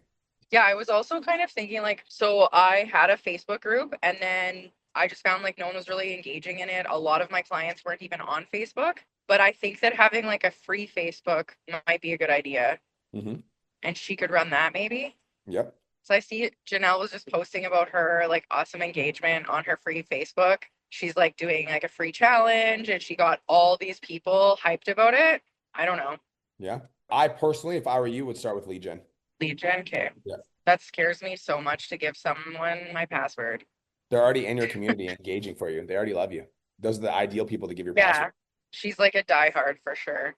Yeah, I was also kind of thinking like, so I had a Facebook group and then I just found like no one was really engaging in it. A lot of my clients weren't even on Facebook, but I think that having like a free Facebook might be a good idea. Mm-hmm. And she could run that maybe. Yep. So I see Janelle was just posting about her like awesome engagement on her free Facebook. She's like doing like a free challenge and she got all these people hyped about it. I don't know. Yeah. I personally, if I were you, would start with lead gen. Lead gen, okay. Yeah. That scares me so much to give someone my password. They're already in your community engaging for you. They already love you. Those are the ideal people to give your Yeah, password. she's like a diehard for sure.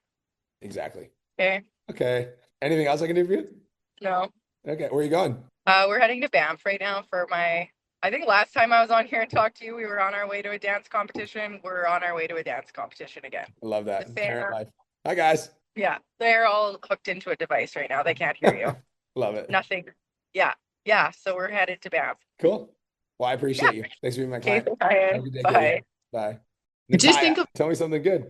Exactly. Okay. Okay. Anything else I can do for you? No. Okay. Where are you going? We're heading to Banff right now for I think last time I was on here and talked to you, we were on our way to a dance competition. We're on our way to a dance competition again. I love that. The Parent fair. life. Hi guys. Yeah, they're all hooked into a device right now. They can't hear you. Love it. Nothing. Yeah. Yeah. So we're headed to Banff. Cool. Well, I appreciate you. Thanks for being my Okay, client. bye. Have a good day, Bye. Katie. Bye. Just Nataya, think of tell me something good.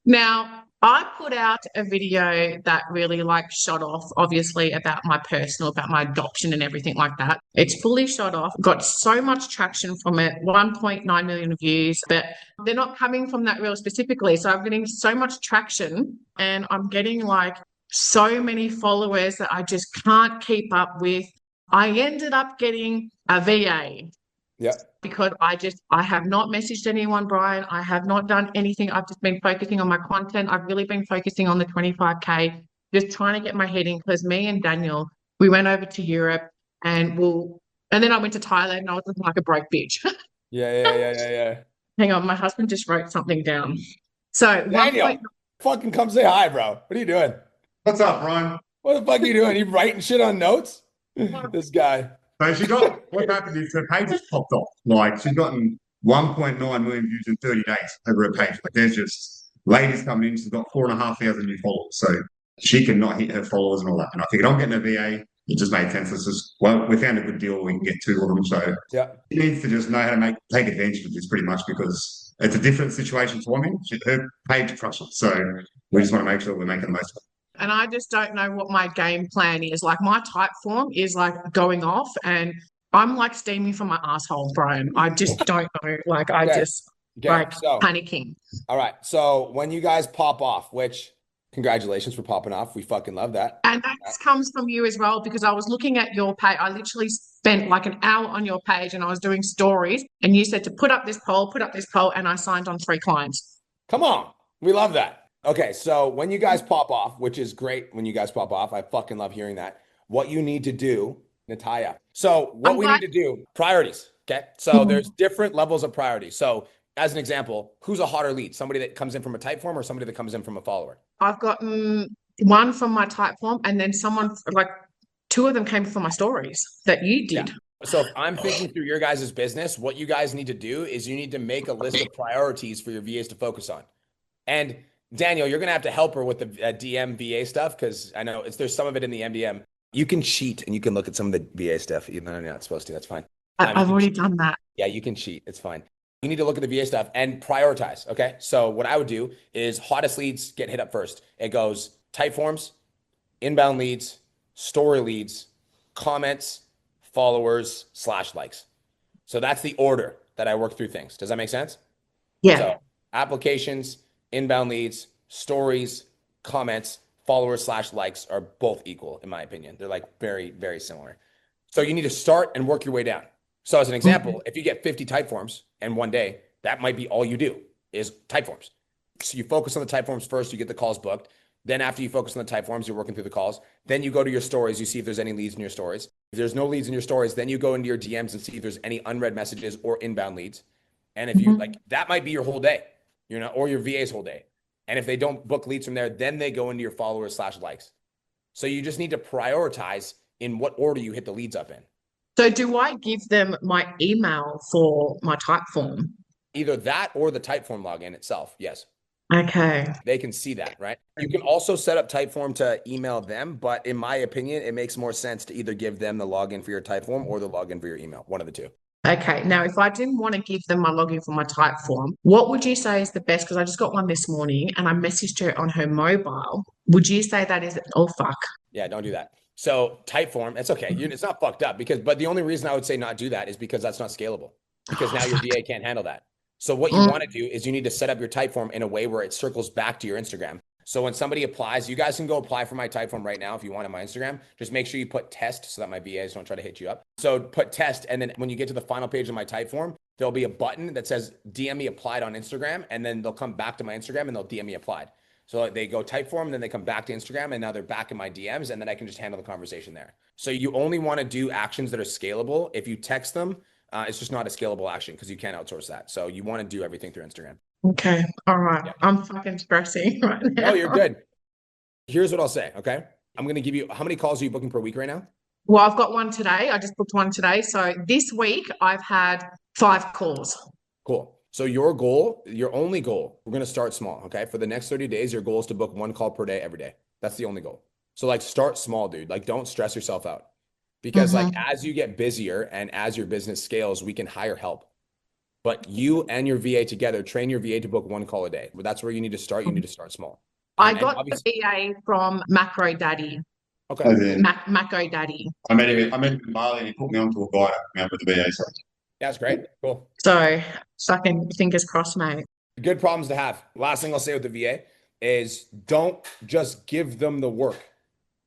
now, I put out a video that really like shot off, obviously, about my personal, about my adoption and everything like that. It's fully shot off, got so much traction from it, 1.9 million views, but they're not coming from that reel specifically. So I'm getting so much traction and I'm getting like so many followers that I just can't keep up with. I ended up getting a VA. Yeah. Because I have not messaged anyone, Brian. I have not done anything. I've just been focusing on my content. I've really been focusing on the 25K, just trying to get my head in because me and Daniel, we went over to Europe and then I went to Thailand and I was looking like a broke bitch. Yeah. Hang on, my husband just wrote something down. So Daniel, fucking come say hi, bro. What are you doing? What's up, Brian? What the fuck are you doing? You writing shit on notes? This guy. So what happened is her page just popped off. Like she's gotten 1.9 million views in 30 days over her page. Like there's just ladies coming in. She's got 4,500 new followers. So she cannot hit her followers and all that. And I figured I'm getting a VA. It just made sense. Well, we found a good deal. We can get two of them. So Yeah. she needs to just know how to take advantage of this pretty much because it's a different situation to women. Her page crushes. So we just want to make sure we're making the most of it. And I just don't know what my game plan is. Like my type form is like going off and I'm like steaming from my asshole, Brian. I just don't know. Like I just like panicking. All right. So when you guys pop off, which congratulations for popping off. We fucking love that. And that comes from you as well, because I was looking at your page. I literally spent like an hour on your page and I was doing stories and you said to put up this poll, and I signed on 3 clients. Come on. We love that. Okay, so when you guys pop off, which is great when you guys pop off, I fucking love hearing that. What you need to do, Natalia. So what we need to do, priorities, okay? So there's different levels of priority. So as an example, who's a hotter lead? Somebody that comes in from a type form or somebody that comes in from a follower? I've gotten one from my type form and then someone, like 2 of them came from my stories that you did. Yeah. So if I'm thinking through your guys' business, what you guys need to do is you need to make a list of priorities for your VAs to focus on. And Daniel, you're going to have to help her with the DM VA stuff because I know there's some of it in the MDM. You can cheat and you can look at some of the VA stuff, even though you're not supposed to. That's fine. I've already done that. Yeah, you can cheat. It's fine. You need to look at the VA stuff and prioritize. Okay. So what I would do is hottest leads get hit up first. It goes type forms, inbound leads, story leads, comments, followers / likes. So that's the order that I work through things. Does that make sense? Yeah. So applications, inbound leads, stories, comments, followers / likes are both equal, in my opinion. They're like very, very similar. So you need to start and work your way down. So as an example, if you get 50 type forms in one day, that might be all you do is type forms. So you focus on the type forms first, you get the calls booked. Then after you focus on the type forms, you're working through the calls. Then you go to your stories, you see if there's any leads in your stories. If there's no leads in your stories, then you go into your DMs and see if there's any unread messages or inbound leads. And if you like, that might be your whole day. Or your VA's whole day. And if they don't book leads from there, then they go into your followers / likes. So you just need to prioritize in what order you hit the leads up in. So do I give them my email for my type form? Either that or the type form login itself. Yes. Okay. They can see that, right? You can also set up type form to email them, but in my opinion, it makes more sense to either give them the login for your type form or the login for your email. One of the two. Okay. Now, if I didn't want to give them my login for my type form, what would you say is the best? Because I just got one this morning and I messaged her on her mobile. Would you say that is, oh, fuck. Yeah, don't do that. So type form, it's okay. It's not fucked up but the only reason I would say not do that is because that's not scalable because now your VA can't handle that. So what you want to do is you need to set up your type form in a way where it circles back to your Instagram. So when somebody applies, you guys can go apply for my type form right now if you want on my Instagram. Just make sure you put test so that my VAs don't try to hit you up. So put test, and then when you get to the final page of my type form, there'll be a button that says DM me applied on Instagram, and then they'll come back to my Instagram and they'll DM me applied. So they go type form, then they come back to Instagram, and now they're back in my DMs, and then I can just handle the conversation there. So you only want to do actions that are scalable. If you text them, it's just not a scalable action because you can't outsource that. So you want to do everything through Instagram. Okay. All right. Yeah. I'm fucking stressing right now. No, you're good. Here's what I'll say. Okay. I'm going to give you, how many calls are you booking per week right now? Well, I've got one today. I just booked one today. So this week I've had 5 calls. Cool. So your goal, your only goal, we're going to start small. Okay. For the next 30 days, your goal is to book 1 call per day every day. That's the only goal. So like start small, dude. Like don't stress yourself out because like as you get busier and as your business scales, we can hire help. But you and your VA together, train your VA to book 1 call a day. But that's where you need to start. You need to start small. I got the VA from Macro Daddy. Okay. Macro Daddy. I met him in Bali and he put me onto a guy with the VA. So. Yeah, that's great. Cool. So fucking fingers crossed, mate. Good problems to have. Last thing I'll say with the VA is don't just give them the work.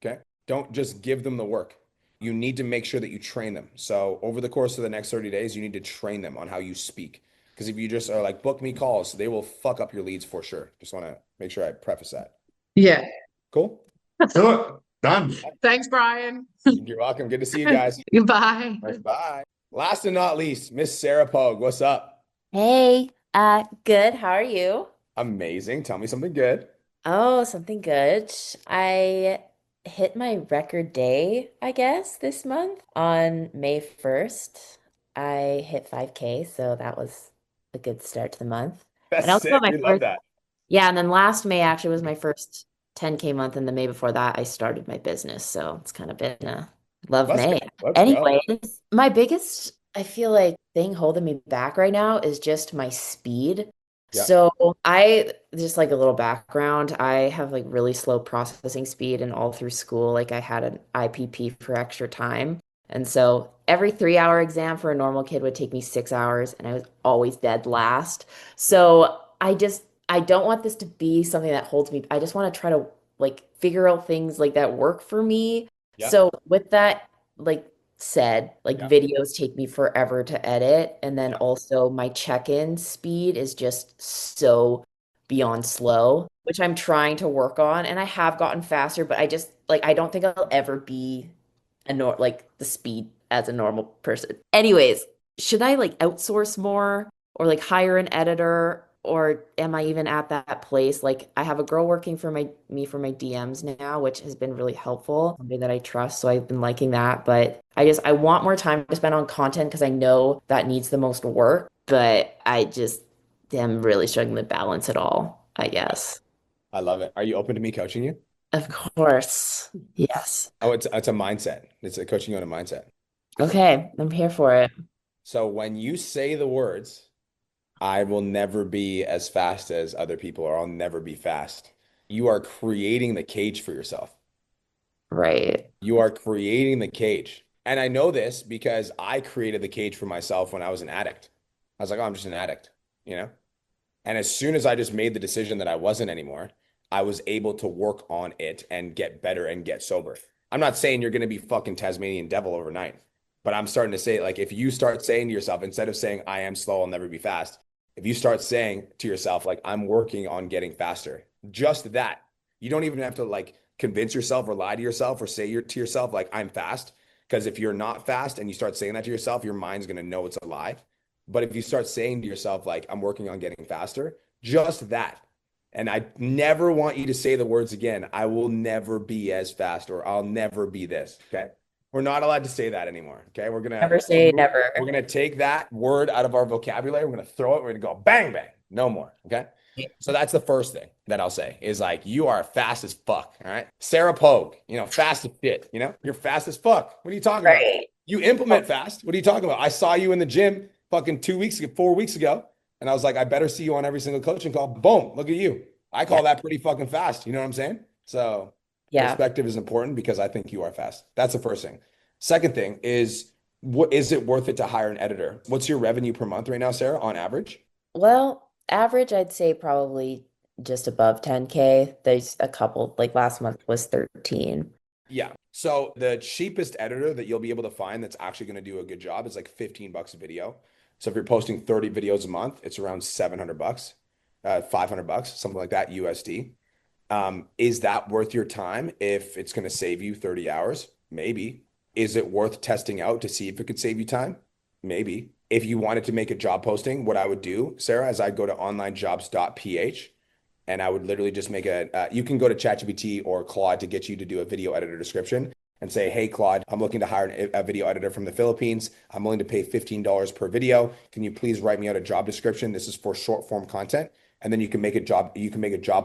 Okay. Don't just give them the work. You need to make sure that you train them. So over the course of the next 30 days, you need to train them on how you speak. Because if you just are like, book me calls, they will fuck up your leads for sure. Just want to make sure I preface that. Yeah. Cool. Do it. Done. Thanks, Brian. You're welcome. Good to see you guys. Goodbye. Bye. Last and not least, Miss Sarah Pogue. What's up? Hey, good. How are you? Amazing. Tell me something good. Oh, something good. I hit my record day, I guess, this month on May 1st. I hit 5K, so that was a good start to the month. That's And I also got sick. my We love first, that. yeah, and then last May actually was my first 10K month, and the May before that I started my business, so it's kind of been a love Let's go. May. Let's go. Anyways, my biggest, I feel like, thing holding me back right now is just my speed. Yeah. So I just like a little background. I have like really slow processing speed and all through school, like I had an IPP for extra time. And so every 3 hour exam for a normal kid would take me 6 hours and I was always dead last. So I don't want this to be something that holds me. I just want to try to like figure out things like that work for me. Yeah. So with that, like said, like Yeah. videos take me forever to edit. And then Yeah. also my check-in speed is just so beyond slow, which I'm trying to work on. And I have gotten faster, but I just like I don't think I'll ever be like the speed as a normal person. Anyways, should I like outsource more or like hire an editor? Or am I even at that place? Like I have a girl working for my DMs now, which has been really helpful, somebody that I trust. So I've been liking that. But I want more time to spend on content because I know that needs the most work. But I just am really struggling to balance it all, I guess. I love it. Are you open to me coaching you? Of course. Yes. Oh, it's a mindset. It's a coaching you on a mindset. Okay, I'm here for it. So when you say the words, I will never be as fast as other people, or I'll never be fast, you are creating the cage for yourself. Right. You are creating the cage. And I know this because I created the cage for myself when I was an addict. I was like, oh, I'm just an addict, you know? And as soon as I just made the decision that I wasn't anymore, I was able to work on it and get better and get sober. I'm not saying you're going to be fucking Tasmanian devil overnight, but I'm starting to say, like, if you start saying to yourself, instead of saying, I am slow, I'll never be fast, if you start saying to yourself, like, I'm working on getting faster, just that, you don't even have to like convince yourself or lie to yourself or say to yourself, like, I'm fast. Because if you're not fast and you start saying that to yourself, your mind's going to know it's a lie. But if you start saying to yourself, like, I'm working on getting faster, just that. And I never want you to say the words again, I will never be as fast or I'll never be this. Okay. We're not allowed to say that anymore. Okay. Never say never. We're gonna take that word out of our vocabulary. We're gonna throw it. We're gonna go bang, bang. No more. Okay. So that's the first thing that I'll say is like, you are fast as fuck. All right. Sarah Pogue, fast as shit. You're fast as fuck. What are you talking about? Right. You implement fast. What are you talking about? I saw you in the gym fucking 2 weeks ago, 4 weeks ago. And I was like, I better see you on every single coaching call. Boom. Look at you. I call that pretty fucking fast. You know what I'm saying? So Yeah. perspective is important because I think you are fast. That's the first thing. Second thing is, what is it worth it to hire an editor? What's your revenue per month right now, Sarah, on average? Well, average, I'd say probably just above 10K. There's a couple, like last month was 13. Yeah. So the cheapest editor that you'll be able to find that's actually going to do a good job is like 15 bucks a video. So if you're posting 30 videos a month, it's around 700 bucks, 500 bucks, something like that USD. Is that worth your time if it's going to save you 30 hours? Maybe. Is it worth testing out to see if it could save you time? Maybe. If you wanted to make a job posting, what I would do, Sarah, is I'd go to onlinejobs.ph and I would literally just make you can go to ChatGPT or Claude to get you to do a video editor description and say, hey, Claude, I'm looking to hire a video editor from the Philippines. I'm willing to pay $15 per video. Can you please write me out a job description? This is for short form content. And then you can make a job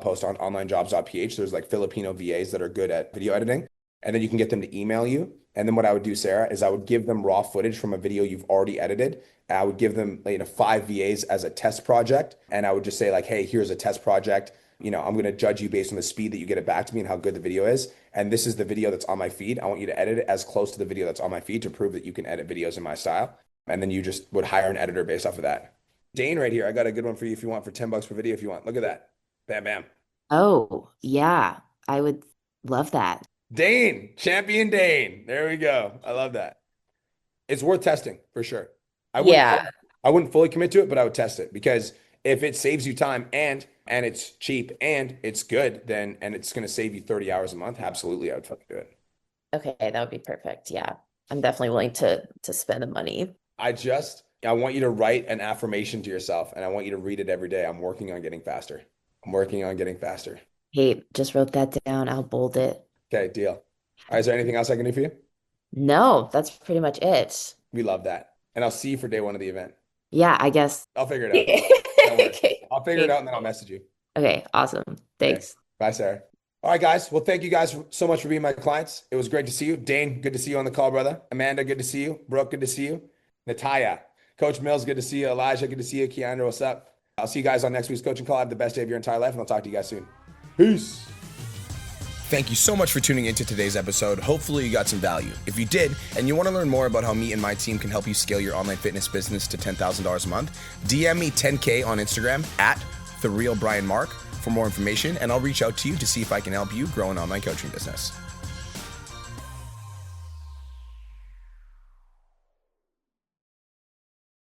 post on onlinejobs.ph. There's like Filipino VAs that are good at video editing. And then you can get them to email you. And then what I would do, Sarah, is I would give them raw footage from a video you've already edited. I would give them 5 VAs as a test project. And I would just say like, hey, here's a test project. I'm going to judge you based on the speed that you get it back to me and how good the video is. And this is the video that's on my feed. I want you to edit it as close to the video that's on my feed to prove that you can edit videos in my style. And then you just would hire an editor based off of that. Dane right here. I got a good one for you if you want, for 10 bucks per video if you want. Look at that. Bam, bam. Oh, yeah. I would love that. Dane, champion Dane. There we go. I love that. It's worth testing for sure. I wouldn't fully commit to it, but I would test it because if it saves you time and it's cheap and it's good, and it's going to save you 30 hours a month, absolutely, I would fucking do it. Okay, that would be perfect. Yeah. I'm definitely willing to spend the money. I want you to write an affirmation to yourself and I want you to read it every day. I'm working on getting faster. I'm working on getting faster. Hey, just wrote that down. I'll bold it. Okay, deal. All right, is there anything else I can do for you? No, that's pretty much it. We love that. And I'll see you for day one of the event. Yeah, I guess. I'll figure it out. Don't worry. Okay. I'll figure it out and then I'll message you. Okay, awesome. Thanks. Bye, Sarah. All right, guys. Well, thank you guys so much for being my clients. It was great to see you. Dane, good to see you on the call, brother. Amanda, good to see you. Brooke, good to see you. Natalia, Coach Mills, good to see you. Elijah, good to see you. Keandra, what's up? I'll see you guys on next week's coaching call. Have the best day of your entire life, and I'll talk to you guys soon. Peace. Thank you so much for tuning into today's episode. Hopefully you got some value. If you did, and you want to learn more about how me and my team can help you scale your online fitness business to $10,000 a month, DM me 10K on Instagram at @TheRealBrianMark for more information, and I'll reach out to you to see if I can help you grow an online coaching business.